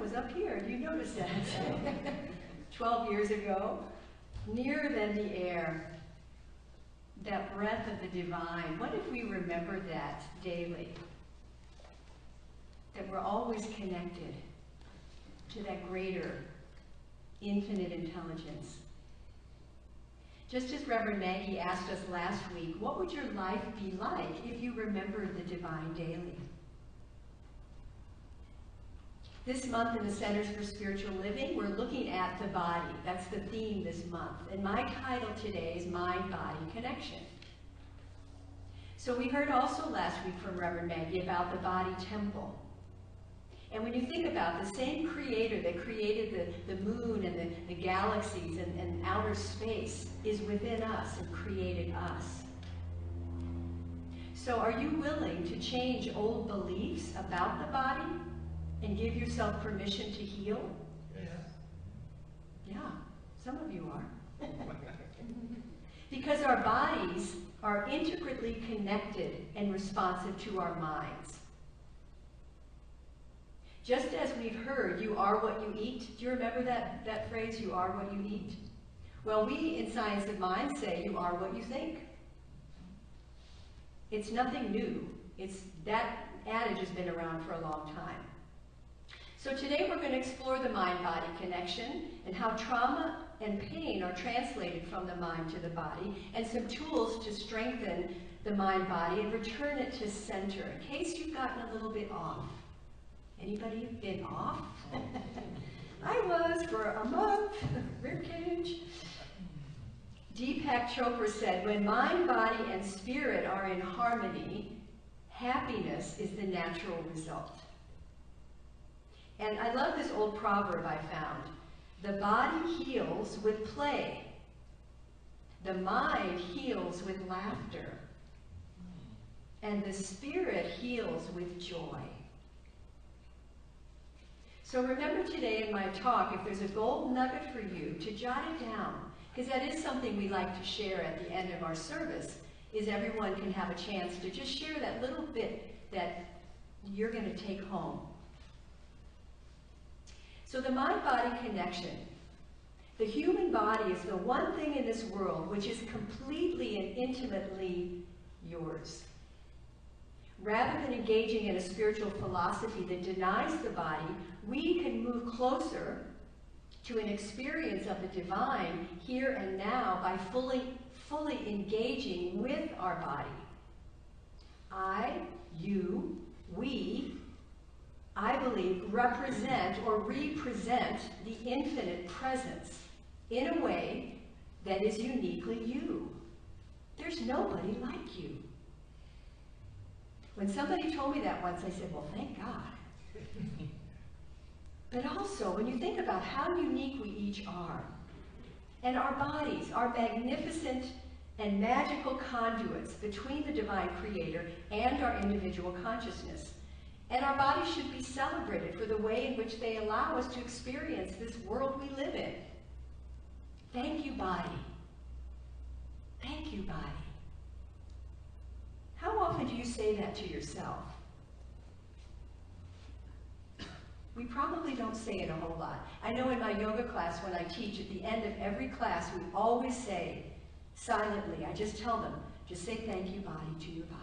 was up here. You noticed that. 12 years ago. Nearer than the air, that breath of the divine. What if we remember that daily? That we're always connected to that greater, infinite intelligence. Just as Reverend Maggie asked us last week, what would your life be like if you remembered the divine daily? This month in the Centers for Spiritual Living, we're looking at the body. That's the theme this month. And my title today is Mind-Body Connection. So we heard also last week from Reverend Maggie about the body temple. And when you think about the same creator that created the moon and the galaxies and outer space is within us and created us. So are you willing to change old beliefs about the body and give yourself permission to heal? Yes. Yeah, some of you are. Because our bodies are intricately connected and responsive to our minds. Just as we've heard, you are what you eat. Do you remember that phrase, you are what you eat? Well, we in Science of Mind say you are what you think. It's nothing new. That adage has been around for a long time. So today we're going to explore the mind-body connection and how trauma and pain are translated from the mind to the body, and some tools to strengthen the mind-body and return it to center in case you've gotten a little bit off. Anybody been off? I was for a month, ribcage. Deepak Chopra said, when mind, body, and spirit are in harmony, happiness is the natural result. And I love this old proverb I found. The body heals with play. The mind heals with laughter. And the spirit heals with joy. So remember today in my talk, if there's a gold nugget for you, to jot it down. Because that is something we like to share at the end of our service, is everyone can have a chance to just share that little bit that you're going to take home. So the mind-body connection. The human body is the one thing in this world which is completely and intimately yours. Rather than engaging in a spiritual philosophy that denies the body, we can move closer to an experience of the divine here and now by fully engaging with our body. I, you, we, I believe, represent or represent the infinite presence in a way that is uniquely you. There's nobody like you. When somebody told me that once, I said, well, thank God. But also, when you think about how unique we each are, and our bodies are magnificent and magical conduits between the divine creator and our individual consciousness. And our bodies should be celebrated for the way in which they allow us to experience this world we live in. Thank you, body. Thank you, body. How often do you say that to yourself? We probably don't say it a whole lot. I know in my yoga class when I teach, at the end of every class, we always say, silently, I just tell them, just say thank you, body, to your body.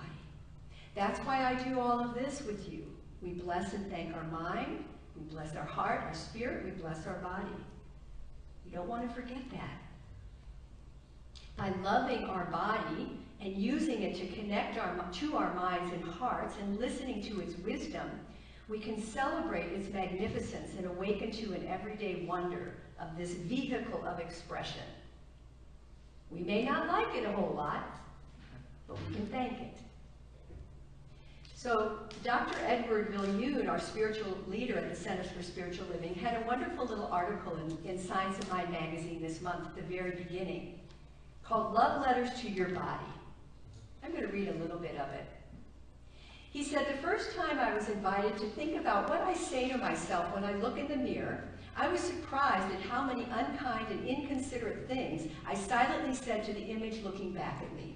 That's why I do all of this with you. We bless and thank our mind, we bless our heart, our spirit, we bless our body. We don't want to forget that. By loving our body and using it to connect to our minds and hearts and listening to its wisdom, we can celebrate its magnificence and awaken to an everyday wonder of this vehicle of expression. We may not like it a whole lot, but we can thank it. So Dr. Edward Viljoen, our spiritual leader at the Centers for Spiritual Living, had a wonderful little article in Science of Mind magazine this month at the very beginning called Love Letters to Your Body. I'm going to read a little bit of it. He said, the first time I was invited to think about what I say to myself when I look in the mirror, I was surprised at how many unkind and inconsiderate things I silently said to the image looking back at me.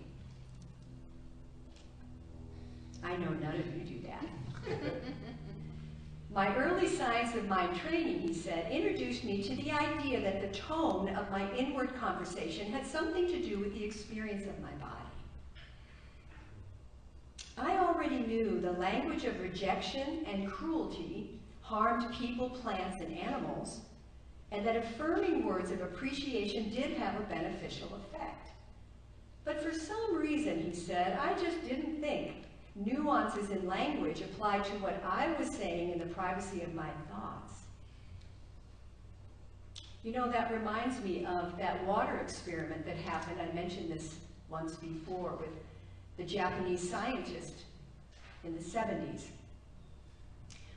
I know none of you do that. My early science of mind training, he said, introduced me to the idea that the tone of my inward conversation had something to do with the experience of my body. I already knew the language of rejection and cruelty harmed people, plants, and animals, and that affirming words of appreciation did have a beneficial effect. But for some reason, he said, I just didn't think nuances in language applied to what I was saying in the privacy of my thoughts. You know, that reminds me of that water experiment that happened. I mentioned this once before with the Japanese scientist in the 70s,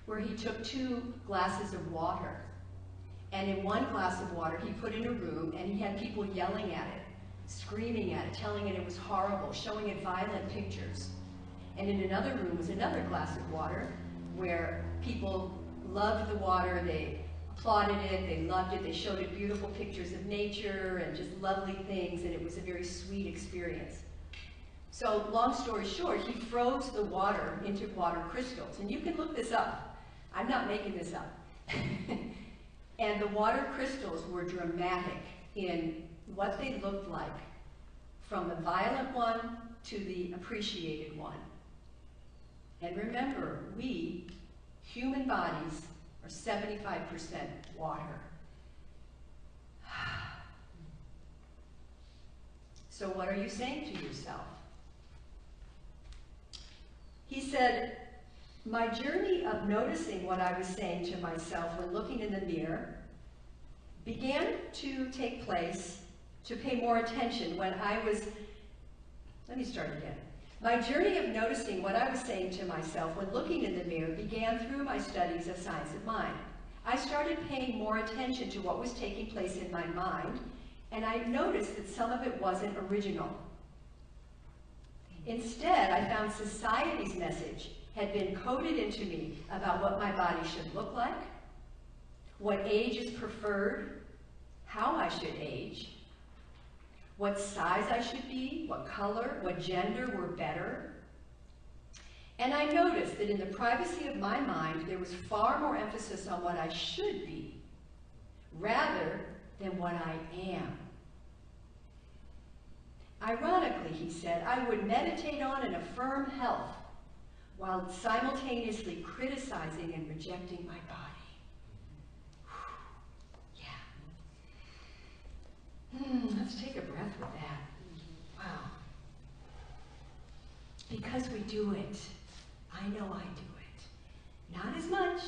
where he took 2 glasses of water, and in one glass of water he put in a room and he had people yelling at it, screaming at it, telling it it was horrible, showing it violent pictures. And in another room was another glass of water where people loved the water, they applauded it, they loved it, they showed it beautiful pictures of nature and just lovely things, and it was a very sweet experience. So long story short, he froze the water into water crystals. And you can look this up. I'm not making this up. And the water crystals were dramatic in what they looked like, from the violent one to the appreciated one. And remember, we, human bodies, are 75% water. So what are you saying to yourself? He said, my journey of noticing what I was saying to myself when looking in the mirror began to take place, to pay more attention when I was, let me start again. My journey of noticing what I was saying to myself when looking in the mirror began through my studies of science of mind. I started paying more attention to what was taking place in my mind, and I noticed that some of it wasn't original. Instead, I found society's message had been coded into me about what my body should look like, what age is preferred, how I should age, what size I should be, what color, what gender were better. And I noticed that in the privacy of my mind, there was far more emphasis on what I should be, rather than what I am. Ironically, he said, I would meditate on and affirm health while simultaneously criticizing and rejecting my body. Yeah. Let's take a breath with that. Wow. Because we do it. I know I do it. Not as much.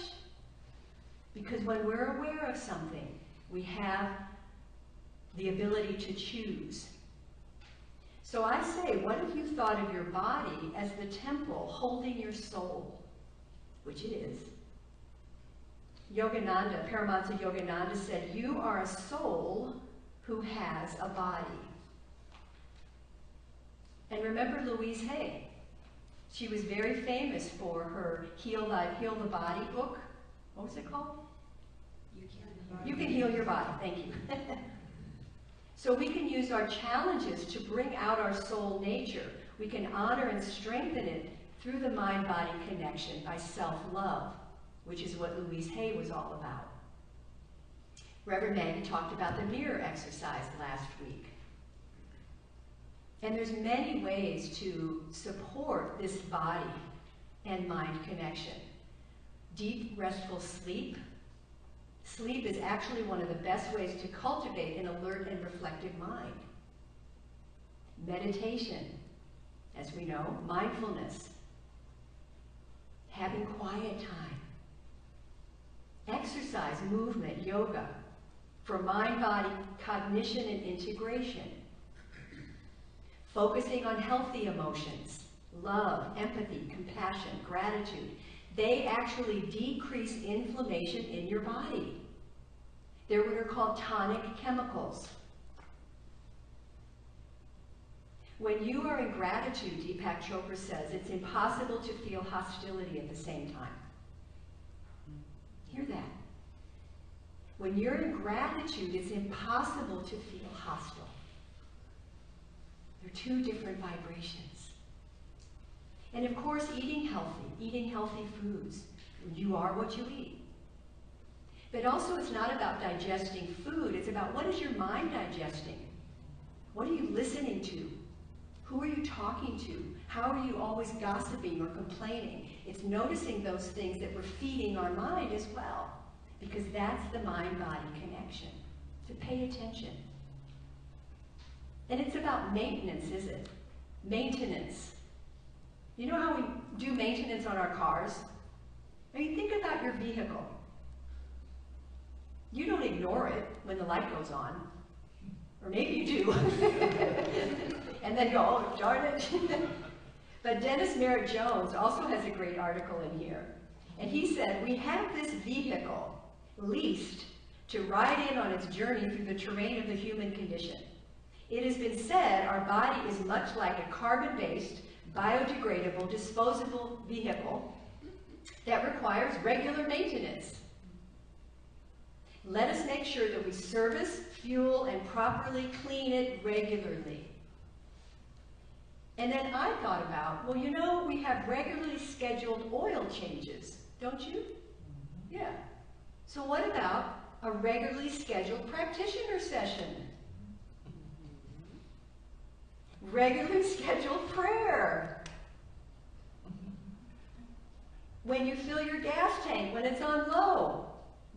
Because when we're aware of something, we have the ability to choose. So I say, what if you thought of your body as the temple holding your soul, which it is. Yogananda, Paramahansa Yogananda said, you are a soul who has a body. And remember Louise Hay. She was very famous for her Heal the Body book. What was it called? You Can Heal Your Body. Thank you. So we can use our challenges to bring out our soul nature. We can honor and strengthen it through the mind-body connection by self-love, which is what Louise Hay was all about. Reverend Maggie talked about the mirror exercise last week. And there's many ways to support this body and mind connection. Deep, restful sleep. Sleep is actually one of the best ways to cultivate an alert and reflective mind. Meditation, as we know, mindfulness, having quiet time, exercise, movement, yoga, for mind-body cognition and integration, focusing on healthy emotions, love, empathy, compassion, gratitude. They actually decrease inflammation in your body. They're what are called tonic chemicals. When you are in gratitude, Deepak Chopra says, it's impossible to feel hostility at the same time. Hear that? When you're in gratitude, it's impossible to feel hostile. They're two different vibrations. And of course, eating healthy foods, You are what you eat. But also it's not about digesting food. It's about what is your mind digesting? What are you listening to? Who are you talking to? How are you always gossiping or complaining? It's noticing those things that we're feeding our mind as well, because that's the mind-body connection. So pay attention. And it's about maintenance, is it? Maintenance. You know how we do maintenance on our cars? I mean, think about your vehicle. You don't ignore it when the light goes on. Or maybe you do. And then go, oh, darn it. But Dennis Merritt Jones also has a great article in here. And he said, we have this vehicle leased to ride in on its journey through the terrain of the human condition. It has been said our body is much like a carbon-based, biodegradable, disposable vehicle that requires regular maintenance. Let us make sure that we service, fuel, and properly clean it regularly. And then I thought about, well, you know, we have regularly scheduled oil changes, don't you? Yeah. So what about a regularly scheduled practitioner session? Regularly scheduled prayer. When you fill your gas tank, when it's on low,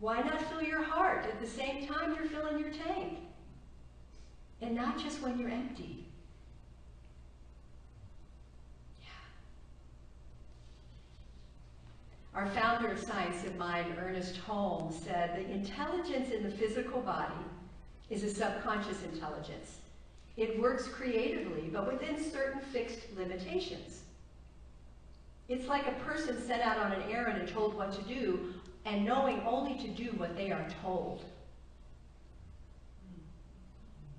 why not fill your heart at the same time you're filling your tank? And not just when you're empty. Our founder of Science of Mind, Ernest Holmes, said the intelligence in the physical body is a subconscious intelligence. It works creatively, but within certain fixed limitations. It's like a person sent out on an errand and told what to do, and knowing only to do what they are told.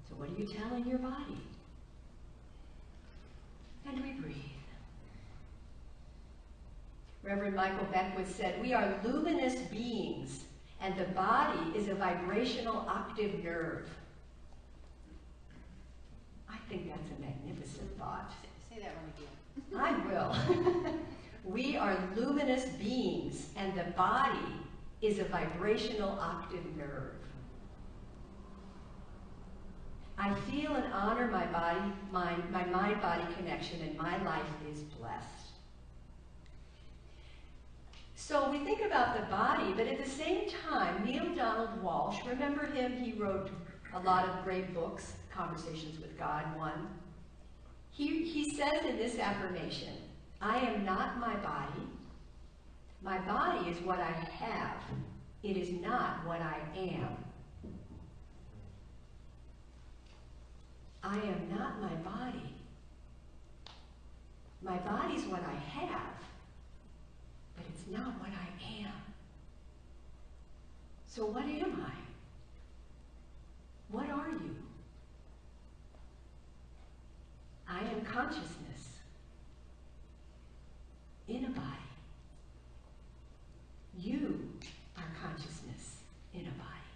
So what are you telling your body? And we breathe. Reverend Michael Beckwith said, we are luminous beings, and the body is a vibrational octave nerve. I think that's a magnificent thought. Say that one I again. will. We are luminous beings, and the body is a vibrational octave nerve. I feel and honor my mind-body connection, and my life is blessed. So we think about the body, but at the same time, Neil Donald Walsh, remember him? He wrote a lot of great books, Conversations with God, one. He says in this affirmation, I am not my body. My body is what I have. It is not what I am. I am not my body. My body's what I have, but it's not what I am. So what am I? What are you? I am consciousness in a body. You are consciousness in a body.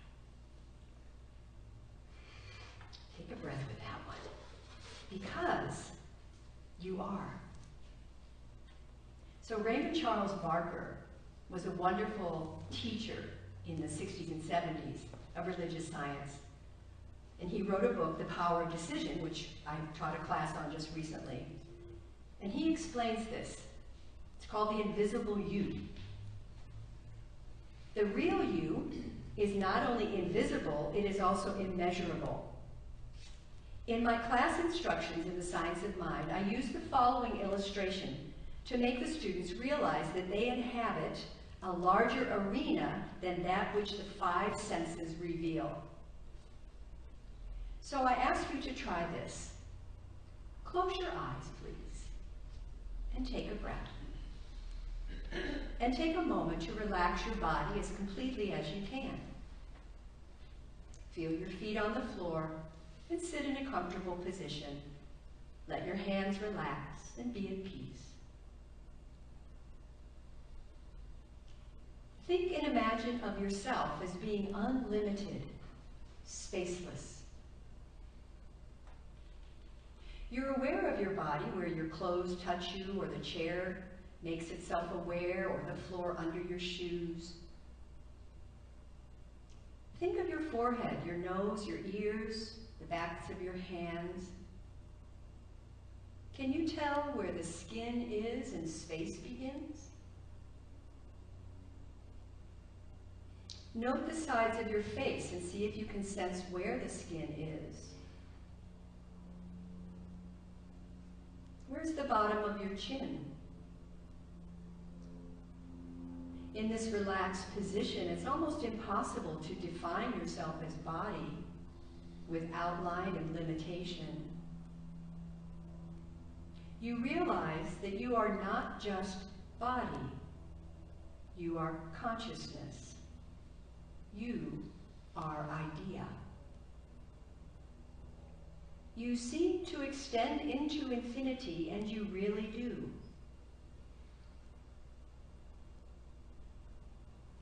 Take a breath with that one. Because you are. So Raymond Charles Barker was a wonderful teacher in the 60s and 70s of religious science. And he wrote a book, The Power of Decision, which I taught a class on just recently. And he explains this. It's called the invisible you. The real you is not only invisible, it is also immeasurable. In my class instructions in the Science of Mind, I use the following illustration to make the students realize that they inhabit a larger arena than that which the five senses reveal. So I ask you to try this. Close your eyes, please, and take a breath. And take a moment to relax your body as completely as you can. Feel your feet on the floor and sit in a comfortable position. Let your hands relax and be at peace. Think and imagine of yourself as being unlimited, spaceless. You're aware of your body, where your clothes touch you or the chair makes itself aware, or the floor under your shoes. Think of your forehead, your nose, your ears, the backs of your hands. Can you tell where the skin is and space begins? Note the sides of your face and see if you can sense where the skin is. Where's the bottom of your chin? In this relaxed position, it's almost impossible to define yourself as body with outline and limitation. You realize that you are not just body. You are consciousness. You are idea. You seem to extend into infinity, and you really do.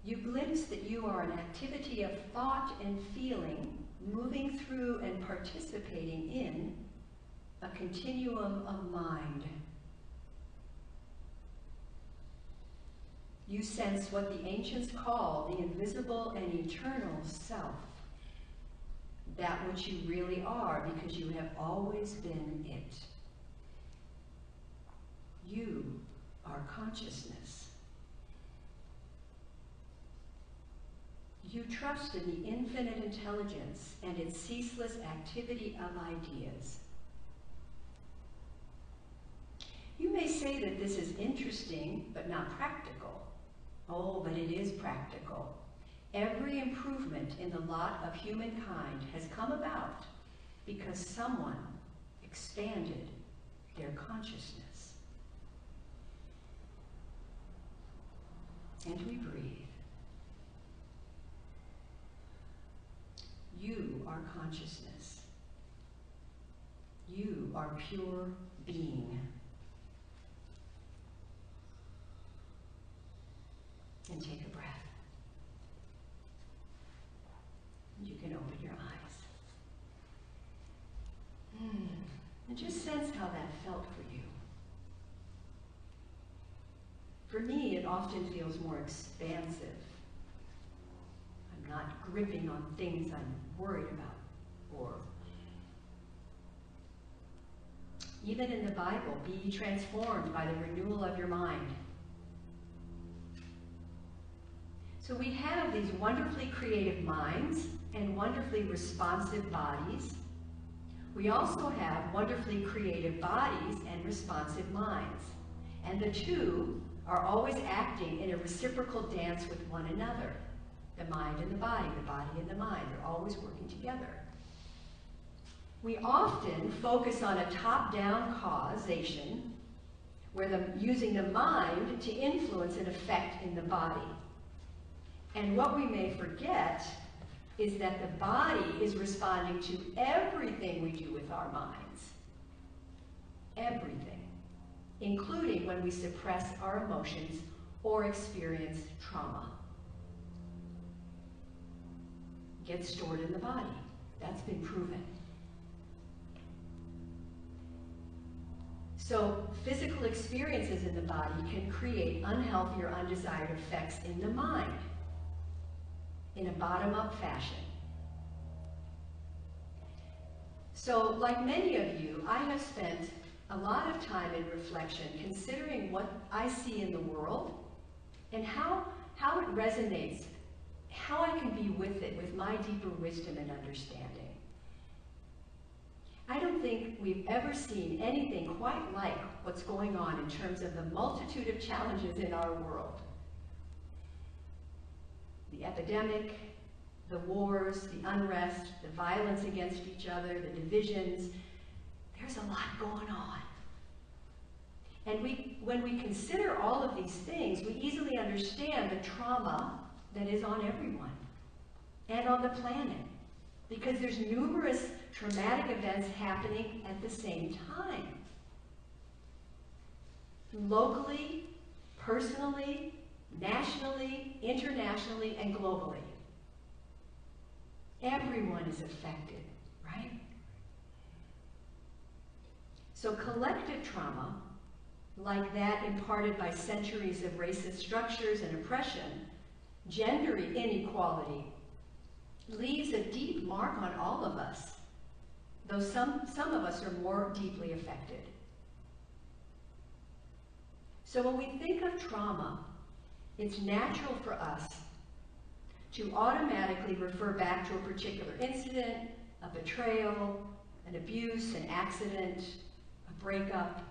You glimpse that you are an activity of thought and feeling, moving through and participating in a continuum of mind. You sense what the ancients call the invisible and eternal self, that which you really are because you have always been it. You are consciousness. You trust in the infinite intelligence and its ceaseless activity of ideas. You may say that this is interesting, but not practical. Oh, but it is practical. Every improvement in the lot of humankind has come about because someone expanded their consciousness. And we breathe. You are consciousness. You are pure being. And take a breath. You can open your eyes. And just sense how that felt for you. For me, it often feels more expansive. I'm not gripping on things I'm worried about, or even in the Bible, be ye transformed by the renewal of your mind. So we have these wonderfully creative minds and wonderfully responsive bodies. We also have wonderfully creative bodies and responsive minds. And the two are always acting in a reciprocal dance with one another. The mind and the body and the mind, they're always working together. We often focus on a top-down causation, where using the mind to influence an effect in the body. And what we may forget is that the body is responding to everything we do with our minds. Everything, including when we suppress our emotions or experience trauma. Gets stored in the body. That's been proven. So physical experiences in the body can create unhealthy or undesired effects in the mind in a bottom-up fashion. So, like many of you, I have spent a lot of time in reflection considering what I see in the world and how it resonates, how I can be with it with my deeper wisdom and understanding. I don't think we've ever seen anything quite like what's going on in terms of the multitude of challenges in our world. The epidemic, the wars, the unrest, the violence against each other, the divisions. There's a lot going on. And when we consider all of these things, we easily understand the trauma that is on everyone and on the planet, because there's numerous traumatic events happening at the same time. Locally, personally, nationally, internationally, and globally. Everyone is affected, right? So collective trauma like that imparted by centuries of racist structures and oppression, gender inequality leaves a deep mark on all of us, though some of us are more deeply affected. So when we think of trauma, it's natural for us to automatically refer back to a particular incident, a betrayal, an abuse, an accident, a breakup,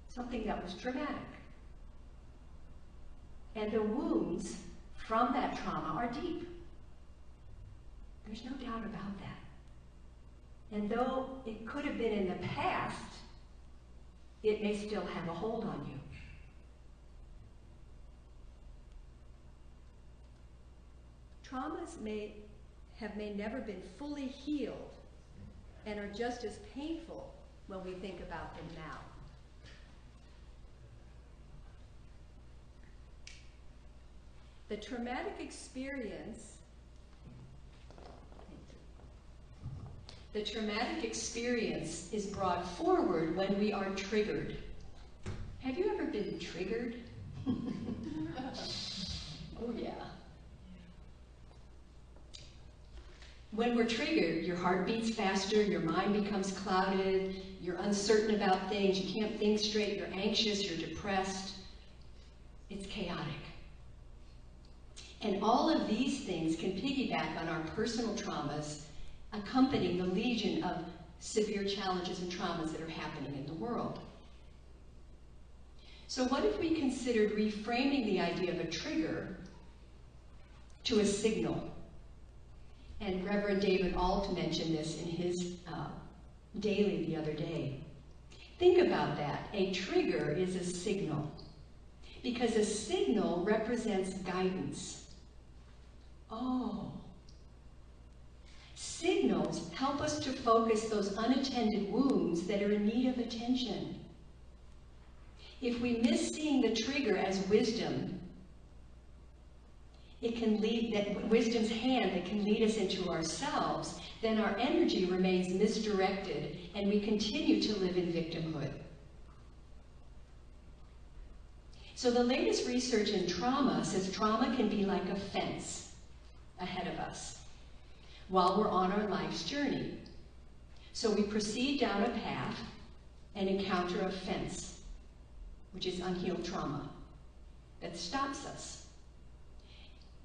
something that was traumatic. And the wounds from that trauma are deep. There's no doubt about that. And though it could have been in the past, it may still have a hold on you. Traumas may never been fully healed and are just as painful when we think about them now. The traumatic experience is brought forward when we are triggered. Have you ever been triggered? Oh yeah. When we're triggered, your heart beats faster, your mind becomes clouded, you're uncertain about things, you can't think straight, you're anxious, you're depressed. It's chaotic. And all of these things can piggyback on our personal traumas, accompanying the legion of severe challenges and traumas that are happening in the world. So what if we considered reframing the idea of a trigger to a signal? And Reverend David Alt mentioned this in his daily the other day. Think about that. A trigger is a signal, because a signal represents guidance. Oh. Signals help us to focus those unattended wounds that are in need of attention. If we miss seeing the trigger as wisdom, it can lead, that wisdom's hand that can lead us into ourselves, then our energy remains misdirected and we continue to live in victimhood. So the latest research in trauma says trauma can be like a fence ahead of us while we're on our life's journey. So we proceed down a path and encounter a fence, which is unhealed trauma, that stops us.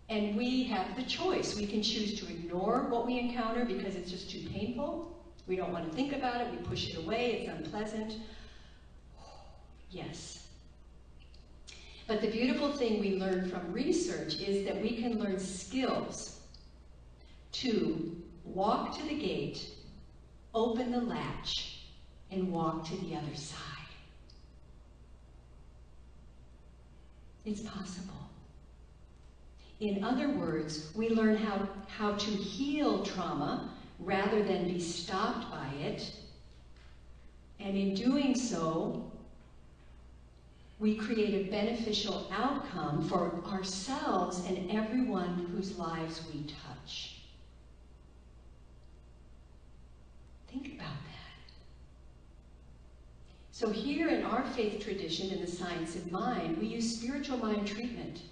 And we have the choice. We can choose to ignore what we encounter because it's just too painful. We don't want to think about it. We push it away. It's unpleasant. Yes. But the beautiful thing we learn from research is that we can learn skills to walk to the gate, open the latch, and walk to the other side. It's possible. In other words, we learn how to heal trauma rather than be stopped by it. And in doing so, we create a beneficial outcome for ourselves and everyone whose lives we touch. Think about that. So here in our faith tradition, in the science of mind, we use spiritual mind treatment,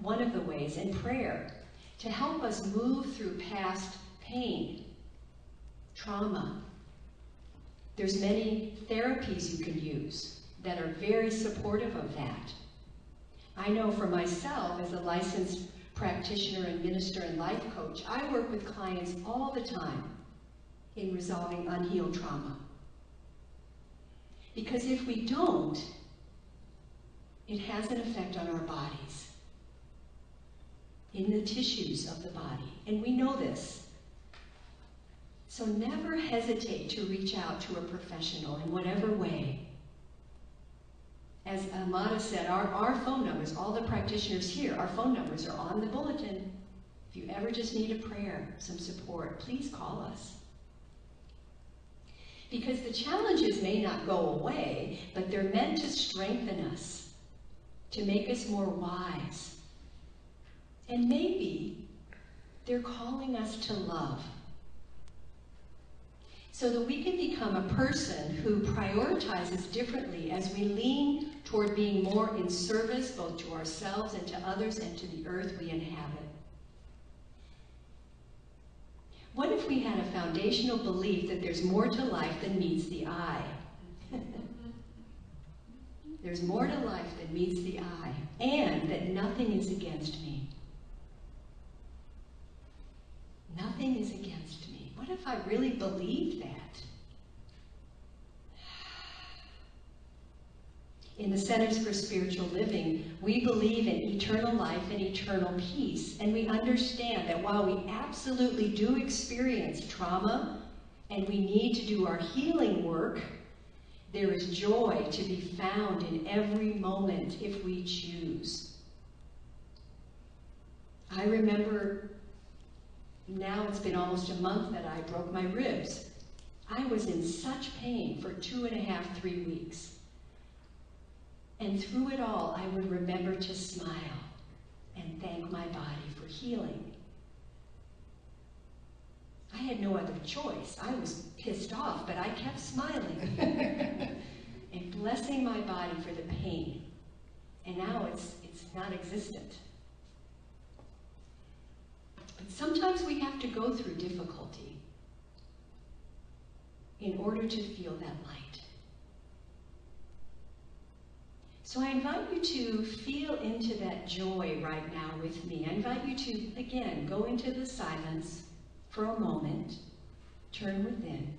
one of the ways, and prayer, to help us move through past pain, trauma. There's many therapies you can use that are very supportive of that. I know for myself, as a licensed practitioner and minister and life coach, I work with clients all the time in resolving unhealed trauma. Because if we don't, it has an effect on our bodies, in the tissues of the body. And we know this. So never hesitate to reach out to a professional in whatever way. As Amada said, our phone numbers, all the practitioners here, our phone numbers are on the bulletin. If you ever just need a prayer, some support, please call us. Because the challenges may not go away, but they're meant to strengthen us, to make us more wise. And maybe they're calling us to love. so that we can become a person who prioritizes differently as we lean toward being more in service both to ourselves and to others and to the earth we inhabit. What if we had a foundational belief that there's more to life than meets the eye? There's more to life than meets the eye, and that nothing is against me. Nothing is against me. What if I really believed that? In the Centers for Spiritual Living, we believe in eternal life and eternal peace, and we understand that while we absolutely do experience trauma and we need to do our healing work, there is joy to be found in every moment if we choose. I remember, now it's been almost a month that I broke my ribs. I was in such pain for 2.5, 3 weeks. And through it all, I would remember to smile and thank my body for healing. I had no other choice. I was pissed off, but I kept smiling and blessing my body for the pain. And now it's non-existent. But sometimes we have to go through difficulty in order to feel that light. So I invite you to feel into that joy right now with me. I invite you to, again, go into the silence for a moment, turn within,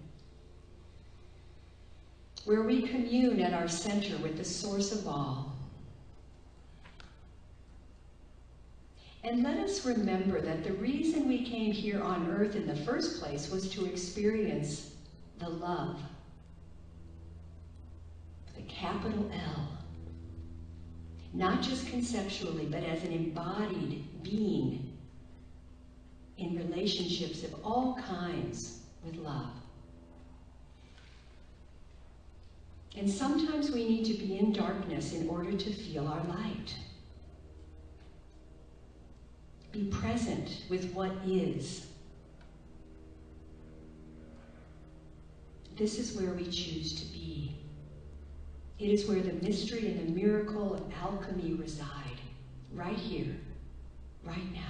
where we commune at our center with the source of all. And let us remember that the reason we came here on earth in the first place was to experience the love, the capital L. Not just conceptually, but as an embodied being in relationships of all kinds with love. And sometimes we need to be in darkness in order to feel our light. Be present with what is. This is where we choose to be. It is where the mystery and the miracle of alchemy reside, right here, right now.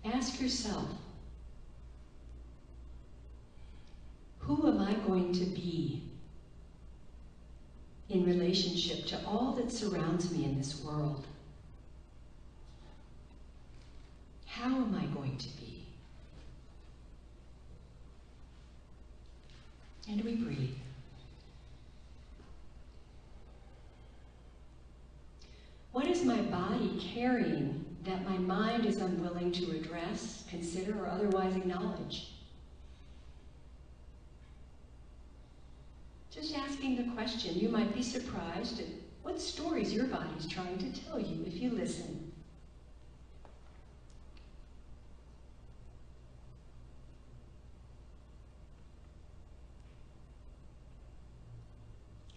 Ask yourself, who am I going to be in relationship to all that surrounds me in this world? How am I going to be? And we breathe. What is my body carrying that my mind is unwilling to address, consider, or otherwise acknowledge? Just asking the question, you might be surprised at what stories your body's trying to tell you if you listen.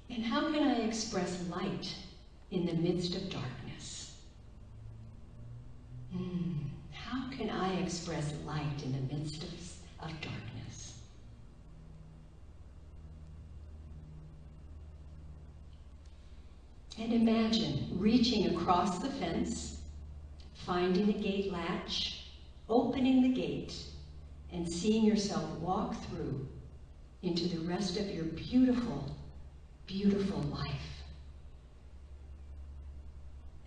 And how can I express light in the midst of darkness? How can I express light in the midst of darkness? And imagine reaching across the fence, finding the gate latch, opening the gate, and seeing yourself walk through into the rest of your beautiful, beautiful life.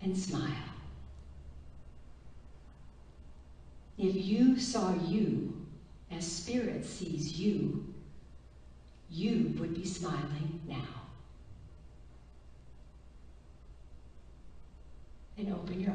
And smile. If you saw you as Spirit sees you, you would be smiling now. And open your